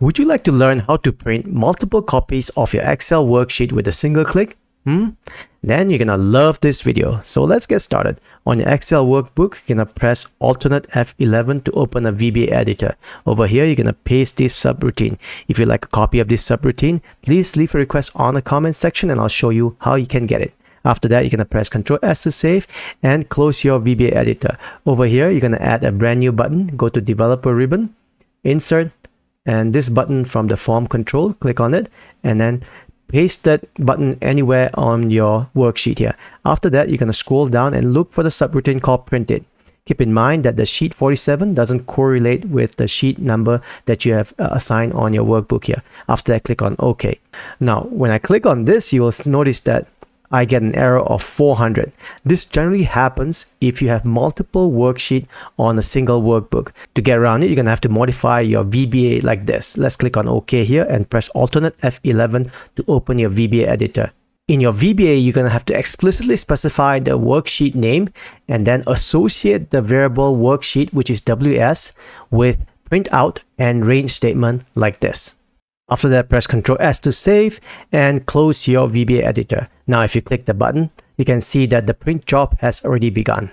Would you like to learn how to print multiple copies of your Excel worksheet with a single click? Then you're gonna love this video. So let's get started. On your Excel workbook, you're gonna press Alternate F11 to open a VBA editor. Over here, you're gonna paste this subroutine. If you like a copy of this subroutine, please leave a request on the comment section and I'll show you how you can get it. After that, you're gonna press Ctrl S to save and close your VBA editor. Over here, you're gonna add a brand new button. Go to Developer ribbon, Insert, and this button from the Form Control. Click on it and then paste that button anywhere on your worksheet here. After that, you're going to scroll down and look for the subroutine called Printed. Keep in mind that the sheet 47 doesn't correlate with the sheet number that you have assigned on your workbook here. After that, click on OK. Now, when I click on this, you will notice that I get an error of 400. This generally happens if you have multiple worksheets on a single workbook. To get around it, you're going to have to modify your VBA like this. Let's click on OK here and press Alternate F11 to open your VBA editor. In your VBA, you're going to have to explicitly specify the worksheet name and then associate the variable worksheet, which is WS, with printout and range statement like this. After that, press Ctrl S to save and close your VBA editor. Now, if you click the button, you can see that the print job has already begun.